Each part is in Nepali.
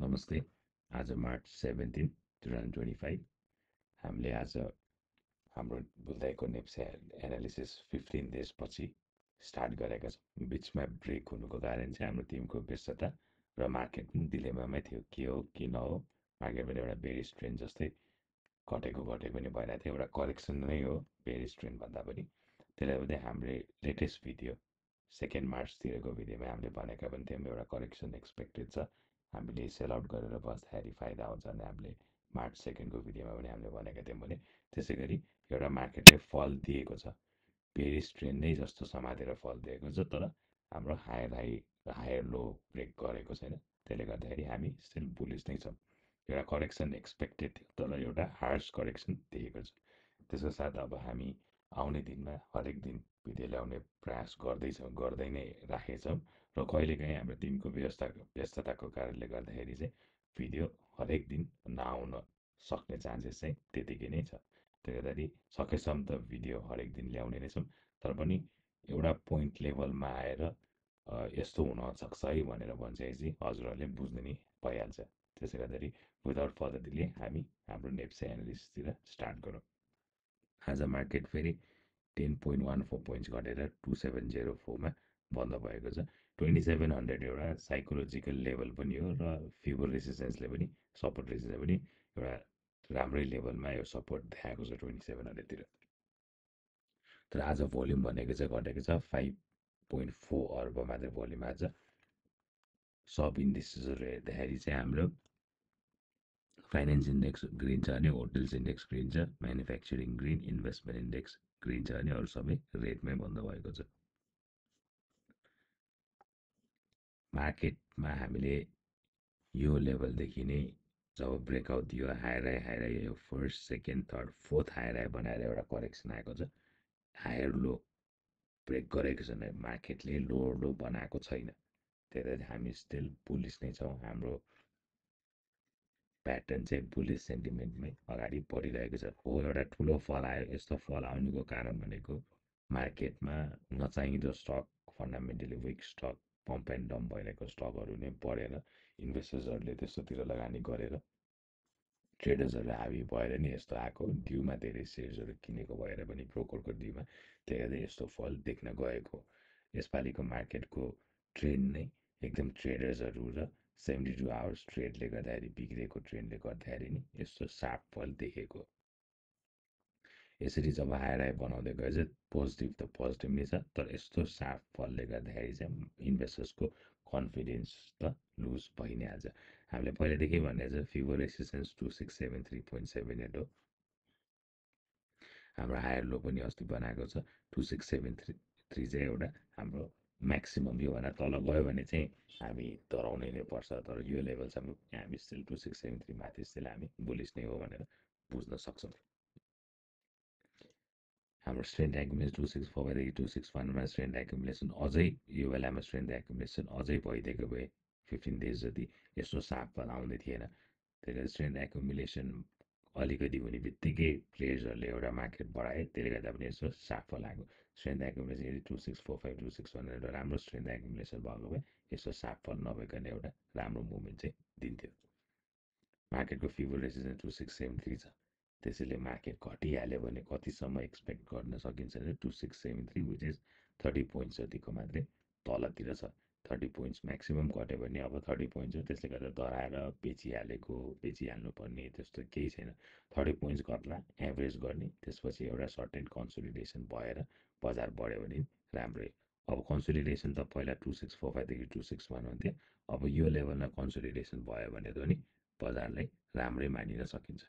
नमस्ते। आज मार्च 17, 2025। हामीले आज हाम्रो बुझ्दाएको नेप्से एनालिसिस 15 डेज पछि स्टार्ट गरेका छौँ। बिचमा ब्रेक हुनुको कारण चाहिँ हाम्रो टिमको व्यस्तता र मार्केट पनि डिलेमामै थियो। के हो कि नहो, मार्केट पनि एउटा बेरिस ट्रेन्ड जस्तै घटेको पनि भइरहेको थियो। एउटा करेक्सन नै हो बेरिस ट्रेन्ड भन्दा पनि। त्यसले गर्दा हाम्रो लेटेस्ट भिडियो 2 मार्चतिरको भिडियोमा हामीले भनेका पनि थियौँ एउटा करेक्सन एक्सपेक्टेड छ, हामीले सेल आउट गरेर बस्दाखेरि फाइदा हुन्छ भने हामीले मार्च 2को भिडियोमा पनि हामीले भनेका थियौँ भने त्यसै गरी एउटा मार्केटले फल दिएको छ, बेरिस ट्रेन्ड नै जस्तो समातेर फल दिएको छ, तर हाम्रो हायर हाई र हायर लो ब्रेक गरेको छैन। त्यसले गर्दाखेरि हामी स्टिल बुलिस नै छौँ। एउटा करेक्सन एक्सपेक्टेड थियो, तर एउटा हार्स करेक्सन दिएको छ। त्यसको साथ अब हामी आउने दिनमा हरेक दिन भिडियो ल्याउने प्रयास गर्दै नै राखेछौँ र कहिलेकाहीँ हाम्रो टिमको व्यस्तताको कारणले गर्दाखेरि चाहिँ भिडियो हरेक दिन नआउन सक्ने चान्सेस चाहिँ त्यतिकै नै छ। त्यसले गर्दाखेरि सकेसम्म त भिडियो हरेक दिन ल्याउने नै छौँ, तर पनि एउटा पोइन्ट लेभलमा आएर यस्तो हुनसक्छ है भनेर भनिसकेपछि हजुरहरूले बुझ्नु नै भइहाल्छ। त्यसले गर्दाखेरि विदाउट फर्दर डिले हामी हाम्रो नेप्से एनालिसिसतिर स्टार्ट गरौँ। आज मार्केट फेरि 10.14 पोइन्ट्स घटेर 2704मा बन्द भएको छ। 2700 एउटा साइकोलोजिकल लेभल पनि हो र फिबो रेसिस्टेन्सले पनि सपोर्ट रेसिस्टेन्सले पनि एउटा राम्रै लेभलमा यो सपोर्ट देखाएको छ 2700तिर। तर आज भोल्युम भनेको चाहिँ घटेको छ 5.4 अर्ब मात्रै भोल्युम आज। सब इन्डेक्सेसहरू हेर्दाखेरि चाहिँ हाम्रो फाइनेन्स इन्डेक्स ग्रिन छ भने होटल्स इन्डेक्स ग्रिन छ, manufacturing green, investment index green छ भने अरू सबै रेडमै बन्द भएको छ। मार्केटमा हामीले यो लेभलदेखि नै जब ब्रेकआउट दियो हायर हाई यो first second third fourth higher high बनाएर एउटा करेक्सन आएको छ। हायर लो ब्रेक गरेको छैन, मार्केटले लोवर लो बनाएको छैन। त्यही हामी स्टिल बुलिस नै छौँ। हाम्रो प्याटर्न चाहिँ बुलिस सेन्टिमेन्टमै अगाडि बढिरहेको छ। हो, एउटा ठुलो फल आयो। यस्तो फल आउनुको कारण भनेको मार्केटमा नचाहिँदो stock, fundamentally weak stock, pump and dump भइरहेको स्टकहरू नै बढेर इन्भेस्टर्सहरूले त्यस्तोतिर लगानी गरेर ट्रेडर्सहरू हाबी भएर नि यस्तो आएको। ड्युमा धेरै सेयर्सहरू किनेको भएर पनि ब्रोकरको ड्युमा, त्यही गर्दा यस्तो फल देख्न गएको। यसपालिको मार्केटको ट्रेन्ड नै एकदम ट्रेडर्सहरू र 72 आवर्स ट्रेडले गर्दाखेरि बिग्रेको ट्रेन्डले गर्दाखेरि नि यस्तो सार्प फल देखेको। यसरी जब हायर हाई बनाउँदै गए चाहिँ पोजिटिभ नै छ, तर यस्तो सार्प फलले गर्दाखेरि चाहिँ इन्भेस्टर्सको कन्फिडेन्स त लुज भइ नै हाल्छ। हामीले पहिलादेखि भनेको छ फिबो रेसिस्टेन्स 2673.78 हो। हाम्रो हायर लो पनि अस्ति बनाएको छ 2673 चाहिँ एउटा हाम्रो म्याक्सिमम्। योभन्दा तल गयो भने चाहिँ हामी डराउनै नै पर्छ, तर यो लेभलसम्म हामी स्टिल 2673 माथि स्टिल हामी बुलिस नै हो भनेर बुझ्न सक्छौँ। हाम्रो स्ट्रेन्थ एक्युमुलेसन 264देखि 261मा स्ट्रेन्थ एक्युमुलेसन अझै यो बेलामा स्ट्रेन्थ एक्युमुलेसन अझै भइदिएको भए 15 डेज जति यस्तो सार्प फल आउँदै थिएन। त्यही भएर स्ट्रेन्थ एक्युमुलेसन अलिकति हुने बित्तिकै प्लेयर्सहरूले एउटा मार्केट बढाए, त्यसले गर्दा पनि यस्तो सार्प फल आएको। स्ट्रेन्थ एक्युमुलेसन यदि 2645 261 एउटा राम्रो स्ट्रेन्थ एक्युमुलेसन भएको भए यस्तो सार्प फल नभइकन एउटा राम्रो मुभमेन्ट चाहिँ दिन्थ्यो। मार्केटको फिबो रेसिस्टेन्स 2673 छ। त्यसैले मार्केट घटिहाल्यो भने कतिसम्म एक्सपेक्ट गर्न सकिन्छ भने 2673 विच इज 30 पोइन्ट्स जतिको मात्रै तलतिर छ। 30 पोइन्ट्स म्याक्सिमम् घट्यो भने अब 30 पोइन्ट्स हो, त्यसले गर्दा डराएर बेचिहाल्नुपर्ने त्यस्तो केही छैन। 30 पोइन्ट्स घट्ला, एभरेज गर्ने, त्यसपछि एउटा सर्टेन कन्सोलिडेसन भएर बजार बढ्यो भने राम्रै। अब कन्सोलिडेसन त पहिला 2645देखि 261 हुन्थ्यो, अब यो लेभलमा कन्सोलिडेसन भयो भने पनि बजारलाई राम्रै मानिन सकिन्छ।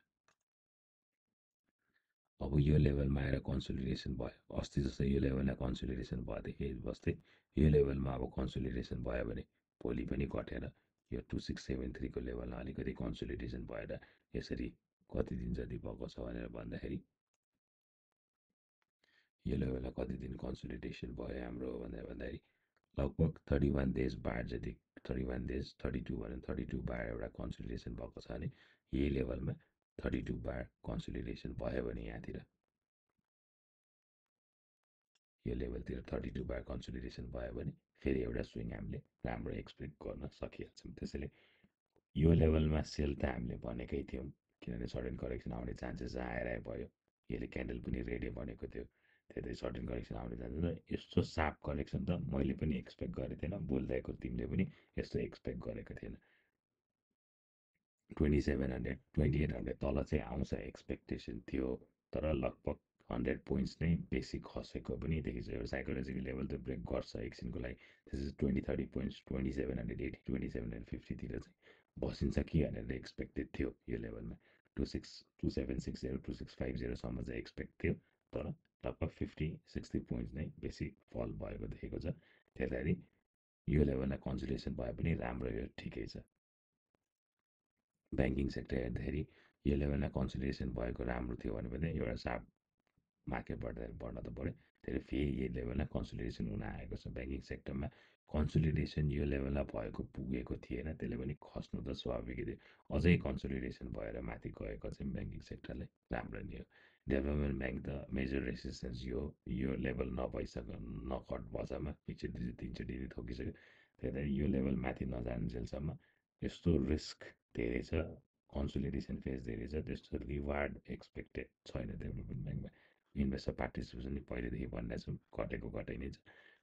अब यो लेभलमा आएर कन्सोलिडेसन भयो, अस्ति जस्तो यो लेभलमा कन्सोलिडेसन भएदेखि बस्दै यो लेभलमा अब कन्सोलिडेसन भयो भने भोलि पनि घटेर यो 2673को लेभलमा अलिकति कन्सोलिडेसन भएर यसरी कति दिन जति भएको छ भनेर भन्दाखेरि यो लेभलमा कति दिन कन्सोलिडेसन भयो हाम्रो भनेर भन्दाखेरि लगभग 31 डेज बार जति, 31 डेज 32 भने 32 बार एउटा कन्सोलिडेसन भएको छ भने यही लेभलमा 32 बार कन्सोलिडेसन भयो भने यहाँतिर यो लेभलतिर 32 बार कन्सोलिडेसन भयो भने फेरि एउटा स्विङ हामीले राम्रो एक्सपेक्ट गर्न सकिहाल्छौँ। त्यसैले यो लेभलमा सेल त हामीले भनेकै थियौँ, किनभने सडन करेक्सन आउने चान्सेस आएर भयो। यसले क्यान्डल पनि रेडै भनेको थियो, त्यही सडन करेक्सन आउने चान्सेस। यस्तो सार्प करेक्सन त मैले पनि एक्सपेक्ट गरेको थिएन, बोल्दाको तिमीले पनि यस्तो एक्सपेक्ट गरेको थिएन। 2700 2800 तल चाहिँ आउँछ एक्सपेक्टेसन थियो, तर लगभग 100 पोइन्ट्स नै बेसी खसेको पनि देखिन्छ। एउटा साइकोलोजिकल लेभल त ब्रेक गर्छ एकछिनको लागि, त्यसपछि 20-30 पोइन्ट्स 2780 2750तिर चाहिँ बसिन्छ कि भनेर एक्सपेक्टेड थियो यो लेभलमा। 2760 2650सम्म चाहिँ एक्सपेक्ट थियो, तर लगभग 50-60 पोइन्ट्स नै बेसी फल भएको देखेको छ। त्यसरी यो लेभललाई कन्सोलिडेसन भए पनि राम्रो, यो ठिकै छ। ब्याङ्किङ सेक्टर हेर्दाखेरि यो लेभलमा कन्सोलिडेसन भएको राम्रो थियो भने पनि एउटा सार्प मार्केट बढ्न त पऱ्यो, त्यसले फेरि यो लेभलमा कन्सोलिडेसन हुन आएको छ। ब्याङ्किङ सेक्टरमा कन्सोलिडेसन यो लेभलमा भएको पुगेको थिएन, त्यसले पनि खस्नु त स्वाभाविकै थियो। अझै कन्सोलिडेसन भएर माथि गएको चाहिँ ब्याङ्किङ सेक्टरलाई राम्रो नि हो। डेभलपमेन्ट ब्याङ्क त मेजर रेसिस्टेन्स यो लेभल नकट बजारमा एकचोटि तिनचोटि ठोकिसक्यो। त्यही भएर यो लेभल माथि नजानुन्जेलसम्म यस्तो रिस्क धेरै छ, कन्सोलिडेसन फेज धेरै छ, त्यस्तो रिवार्ड एक्सपेक्टेड छैन डेभलपमेन्ट ब्याङ्कमा। इन्भेस्टर पार्टिसिपेसन नि पहिलेदेखि भनिरहेको छु, घटेको घटै नै छ।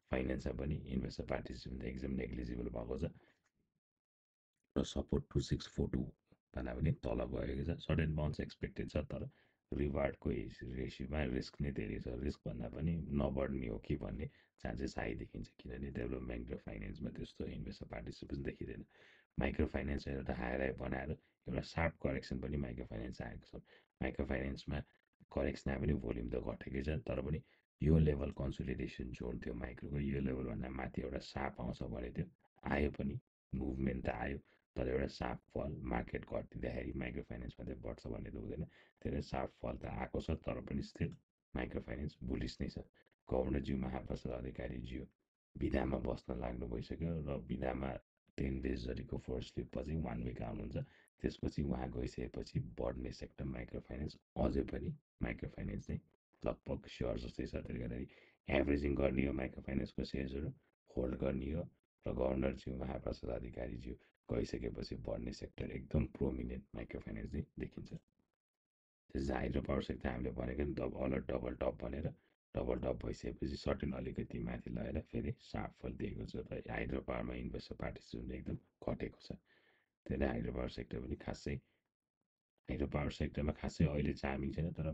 फाइनेन्समा पनि इन्भेस्टर पार्टिसिपेसन एकदम नेग्लिजिबल भएको छ र सपोर्ट 2642 भन्दा पनि तल गएको छ। सडन बाउन्स एक्सपेक्टेड छ, तर रिवार्डको रेसियोमा रिस्क नै धेरै छ। रिस्क भन्दा पनि नबढ्ने हो कि भन्ने चान्सेस हाई देखिन्छ, किनभने डेभलपमेन्ट ब्याङ्क र फाइनेन्समा त्यस्तो इन्भेस्टर पार्टिसिपेसन देखिँदैन। माइक्रो फाइनेन्स एउटा हाई बनाएर एउटा सार्प करेक्सन पनि माइक्रो फाइनेन्स आएको छ। माइक्रो फाइनेन्समा करेक्सन आए पनि भोल्युम त घटेकै छ, तर पनि यो लेभल कन्सोलिडेसन जोन थियो माइक्रोको। यो लेभलभन्दा माथि एउटा सार्प आउँछ भने थियो, आयो पनि, मुभमेन्ट त आयो, तर एउटा सार्प फल मार्केट घटिँदाखेरि माइक्रो फाइनेन्समा चाहिँ बढ्छ भन्ने त हुँदैन। त्यसले सार्प फल त आएको छ, तर पनि स्टिल माइक्रो फाइनेन्स बुलिस नै छ। गभर्नरज्यू महाप्रसाद अधिकारीज्यू विधामा बस्न लाग्नु भइसक्यो र विधामा 10 डेज जतिको फर्स्ट स्लिपपछि 1 विक आउनुहुन्छ। त्यसपछि उहाँ गइसकेपछि बढ्ने सेक्टर माइक्रो फाइनेन्स, अझै पनि माइक्रो फाइनेन्स नै लगभग स्योर जस्तै छ। त्यसले गर्दाखेरि एभरेजिङ गर्ने हो माइक्रो फाइनेन्सको सेयर्सहरू, होल्ड गर्ने हो, र गभर्नरज्यू महाप्रसाद अधिकारीज्यू गइसकेपछि बढ्ने सेक्टर एकदम प्रोमिनेन्ट माइक्रो फाइनेन्स नै देखिन्छ। त्यसपछि हाइड्रो पावर सेक्टर हामीले भनेको नि डबल टप भनेर, डबल टप भइसकेपछि सर्टेन अलिकति माथि लगेर फेरि सार्प फल दिएको छ र हाइड्रो पावरमा इन्भेस्टर पार्टिसिपेसन एकदम घटेको छ। त्यसले हाइड्रो पावर सेक्टर पनि खासै, हाइड्रो पावर सेक्टरमा खासै अहिले चार्मिङ छैन, तर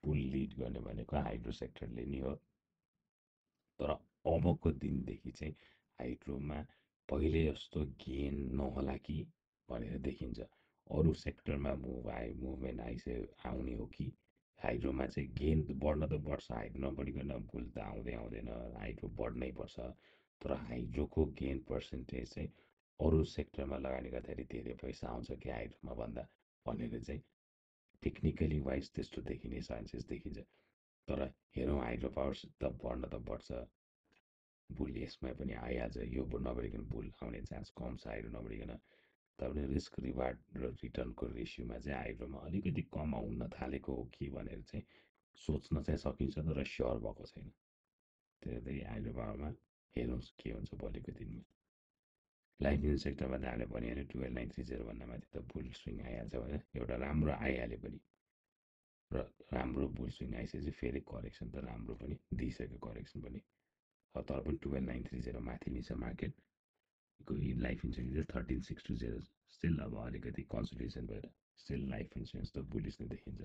बुल लिड गर्ने भनेको हाइड्रो सेक्टरले नि हो। तर अबको दिनदेखि चाहिँ हाइड्रोमा पहिले जस्तो गेन नहोला कि भनेर देखिन्छ। अरू सेक्टरमा मुभमेन्ट आउने हो कि हाइड्रोमा चाहिँ गेन बढ्न त बढ्छ, हाइड्रो नबढिकन बुल त आउँदैन, हाइड्रो बढ्नै पर्छ। तर हाइड्रोको गेन पर्सेन्टेज चाहिँ अरू सेक्टरमा लगानी गर्दाखेरि धेरै पैसा आउँछ कि हाइड्रोमा भन्दा भनेर चाहिँ टेक्निकली वाइज त्यस्तो देखिने चान्सेस देखिन्छ। तर हेरौँ, हाइड्रो पावर त बढ्न त बढ्छ, बुल यसमा पनि आइहाल्छ। यो नबढिकन बुल आउने चान्स कम छ हाइड्रो नबढिकन। तर पनि रिस्क रिवार्ड र रिटर्नको रेसियोमा चाहिँ हाइड्रोमा अलिकति कम हुन थालेको हो कि भनेर चाहिँ सोच्न चाहिँ सकिन्छ, तर स्योर भएको छैन। त्यही हाइड्रो पावरमा हेरौँ के हुन्छ भोलिको दिनमा। लाइफ इन्सुरेन्स सेक्टरमा त हामीले भनिहाल्यो 12930 भन्दा माथि त बुल स्विङ आइहाल्छ भनेर, एउटा राम्रो आइहाल्यो पनि, र राम्रो बुल स्विङ आइसकेपछि फेरि करेक्सन त राम्रो पनि दिइसक्यो, करेक्सन पनि। तर पनि 12930 माथि नै छ मार्केट। लाइफ इन्सुरेन्स 13620 स्टिल अब अलिकति कन्सोलिडेसन भएर स्टिल लाइफ इन्सुरेन्स त बुलिस नै देखिन्छ।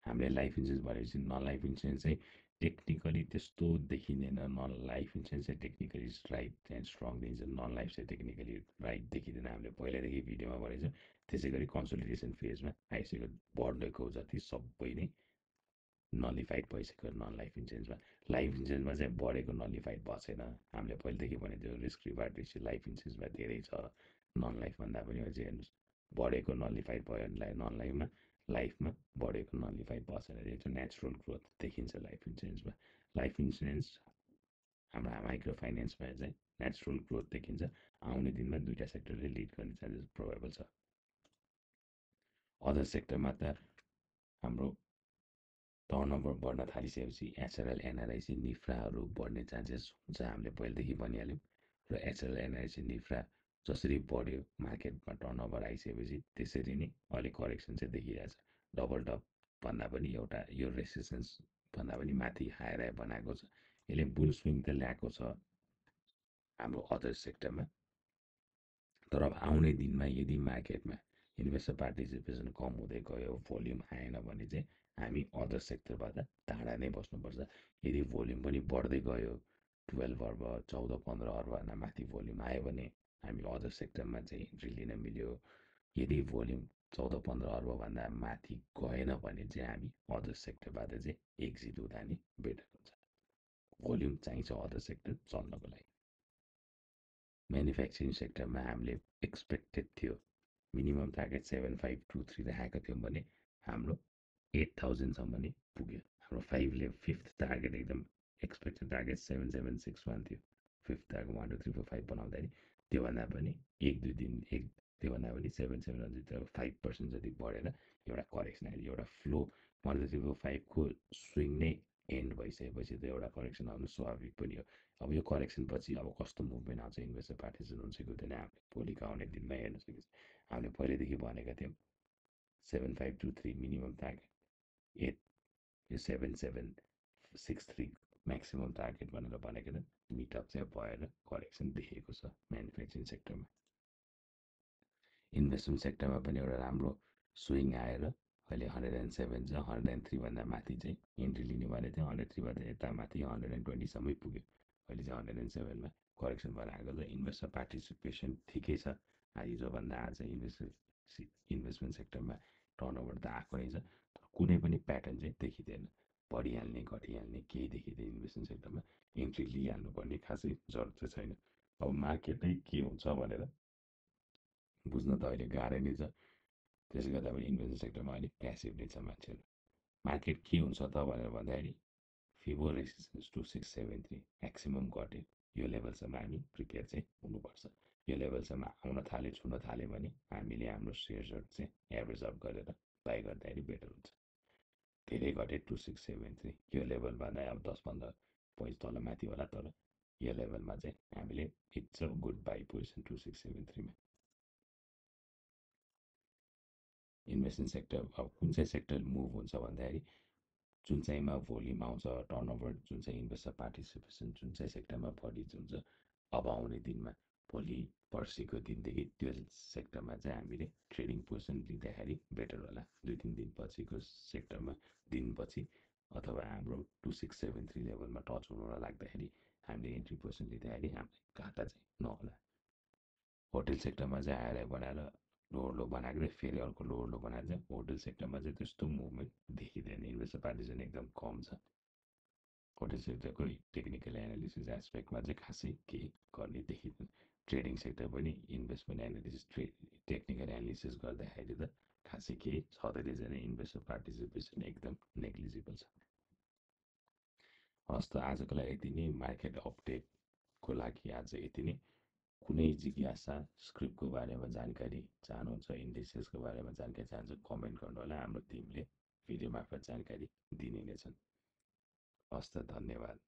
हामीले लाइफ इन्सुरेन्स भनेपछि नन लाइफ इन्सुरेन्स चाहिँ टेक्निकली त्यस्तो देखिँदैन। नन लाइफ इन्सुरेन्स चाहिँ टेक्निकली राइट एन्ड स्ट्रङ दिन्छ, नन लाइफ चाहिँ टेक्निकली राइट देखिँदैन। हामीले पहिल्यैदेखि भिडियोमा भनेको छ। त्यसै गरी कन्सोलिडेसन फेजमा आइसक्यो, बढ्नेको जति सबै नै नलिफाइड भइसक्यो नन लाइफ इन्सुरेन्समा। लाइफ इन्सुरेन्समा चाहिँ बढेको नलिफाइड भएको छैन। हामीले पहिलेदेखि भनेको थियो रिस्क रिवार्ड रेसियो लाइफ इन्सुरेन्समा धेरै छ, नन लाइफभन्दा पनि अझै हेर्नुहोस्, बढेको नलिफाइड भयो भने नन लाइफमा, लाइफमा बढेको नलिफाइड भएको छैन। यो चाहिँ नेचुरल ग्रोथ देखिन्छ लाइफ इन्सुरेन्समा। लाइफ इन्सुरेन्स हाम्रो माइक्रो फाइनेन्समा चाहिँ नेचुरल ग्रोथ देखिन्छ। आउने दिनमा दुईवटा सेक्टरले लिड गर्ने चान्सेस प्रोबेबल छ। अदर सेक्टरमा त हाम्रो टर्नओभर बढ्न थालिसकेपछि एचआरएल एनआरआइसी निफ्राहरू बढ्ने चान्सेस हुन्छ, हामीले पहिलेदेखि भनिहाल्यौँ। र एचआरएल एनआरआइसी निफ्रा जसरी बढ्यो मार्केटमा टर्नओभर आइसकेपछि त्यसरी नै अहिले करेक्सन चाहिँ देखिरहेछ। डबल टप भन्दा पनि एउटा यो रेसिस्टेन्स भन्दा पनि माथि हायर हाई बनाएको छ। यसले बुल स्विङ त ल्याएको छ हाम्रो अदर सेक्टरमा। तर अब आउने दिनमा यदि मार्केटमा इन्भेस्टर पार्टिसिपेसन कम हुँदै गयो, भोल्युम आएन भने चाहिँ हामी अदर सेक्टरबाट टाढा नै बस्नुपर्छ। यदि भोल्युम पनि बढ्दै गयो, 12 अर्ब 14-15 अर्बभन्दा माथि भोल्युम आयो भने हामी अदर सेक्टरमा चाहिँ इन्ट्री लिन मिल्यो। यदि भोल्युम 14-15 अर्बभन्दा माथि गएन भने चाहिँ हामी अदर सेक्टरबाट चाहिँ एक्जिट हुँदा नि बेटर हुन्छ। भोल्युम चाहिन्छ अदर सेक्टर चल्नको लागि। म्यानुफ्याक्चरिङ सेक्टरमा हामीले एक्सपेक्टेड थियो मिनिमम टार्गेट 7523 राखेको थियौँ भने हाम्रो 8000सम्म नै पुग्यो। हाम्रो 5th टार्गेट एकदम एक्सपेक्टेड टार्गेट 7761 थियो। 5th टार्गेट 1 2 3 4 5 बनाउँदाखेरि त्योभन्दा पनि त्योभन्दा पनि 7700 5% जति बढेर एउटा करेक्सन आयो। एउटा फ्लो 1 2 3 4 5 को स्विङ नै एन्ड भइसकेपछि त एउटा करेक्सन आउनु स्वाभाविक पनि हो। अब यो करेक्सन पछि अब कस्तो मुभमेन्ट आउँछ, इन्भेस्टर पार्टिसिपेसन हुन्छ कि हुँदैन, हामीले भोलिको आउने दिनमा हेर्न सकिन्छ। हामीले पहिल्यैदेखि भनेका थियौँ 7523 मिनिमम टार्गेट, 8 यो 7763 म्याक्सिमम टार्गेट भनेर भनेको थियौँ। मिटअप चाहिँ भएर करेक्सन देखेको छ म्यानुफ्याक्चरिङ सेक्टरमा। इन्भेस्टमेन्ट सेक्टरमा पनि एउटा राम्रो स्विङ आएर अहिले 107 छ। 103 भन्दा माथि चाहिँ इन्ट्री लिने भनेको थियो। 103बाट यता माथि 120सम्मै पुग्यो। अहिले चाहिँ 107मा करेक्सन भएर आएको छ। इन्भेस्टर पार्टिसिपेसन ठिकै छ। हिजोभन्दा आज इन्भेस्टमेन्ट सेक्टरमा टर्नओभर त आएको नै छ, तर कुनै पनि प्याटर्न चाहिँ देखिँदैन। बढिहाल्ने घटिहाल्ने केही देखिँदैन। इन्भेस्टमेन्ट सेक्टरमा इन्ट्री लिइहाल्नुपर्ने खासै जरुरत चाहिँ छैन। अब मार्केटै के हुन्छ भनेर बुझ्न त अहिले गाह्रै नै छ। त्यसले गर्दा पनि इन्भेस्टमेन्ट सेक्टरमा अहिले प्यासिभ नै छ मान्छेहरू। मार्केट के हुन्छ त भनेर भन्दाखेरि फिबो रेसिस्टेन्स 2673 म्याक्सिमम घट्यो। यो लेभलसम्म हामी प्रिपेयर चाहिँ हुनुपर्छ। यो लेभलसम्म आउन थाल्यो, छुन थाल्यो भने हामीले हाम्रो सेयर्सहरू चाहिँ एभरेज अप गरेर बाई गर्दाखेरि बेटर हुन्छ। धेरै घट्यो 2673, यो लेभलभन्दा अब 10-15 पोइन्ट तल माथि होला, तर यो लेभलमा चाहिँ हामीले it's a good buy position 2673मा। इन्भेस्टमेन्ट सेक्टर अब कुन चाहिँ सेक्टर मुभ हुन्छ भन्दाखेरि जुन चाहिँमा भोल्युम आउँछ, टर्नओभर, जुन चाहिँ इन्भेस्टर पार्टिसिपेसन जुन चाहिँ सेक्टरमा बढी हुन्छ, अब आउने दिनमा भोलि पर्सिको दिनदेखि त्यो सेक्टरमा चाहिँ हामीले ट्रेडिङ पोजिसन लिँदाखेरि बेटर होला। 2-3 दिनपछिको सेक्टरमा दिनपछि अथवा हाम्रो 2673 लेभलमा टच हुन लाग्दाखेरि हामीले इन्ट्री पोजिसन लिँदाखेरि हामीलाई घाटा चाहिँ नहोला। होटल सेक्टरमा चाहिँ आएर बनाएर लोवर लो बनाएको फेरि अर्को लोवर लो बनाएर चाहिँ होटल सेक्टरमा चाहिँ त्यस्तो मुभमेन्ट देखिँदैन। इन्भेस्टर पार्टिसिपेसन एकदम कम छ। होटल सेक्टरको टेक्निकल एनालिसिस एस्पेक्टमा चाहिँ खासै केही गर्ने देखिँदैन। ट्रेडिङ सेक्टर पनि इन्भेस्टमेन्ट एनालिसिस टेक्निकल एनालिसिस गर्दाखेरि त खासै केही छँदैन छैन। इन्भेस्टर पार्टिसिपेसन एकदम नेग्लिजिबल छ। हस् त आजको लागि यति नै। मार्केट अपडेटको लागि आज यति नै। कुनै जिज्ञासा, स्क्रिप्टको बारेमा जानकारी चाहनुहुन्छ, इन्डेक्सेसको बारेमा जानकारी चाहनुहुन्छ, कमेन्ट गर्नु होला। हाम्रो टिमले भिडियो मार्फत जानकारी दिने नै छन्। हस् त, धन्यवाद।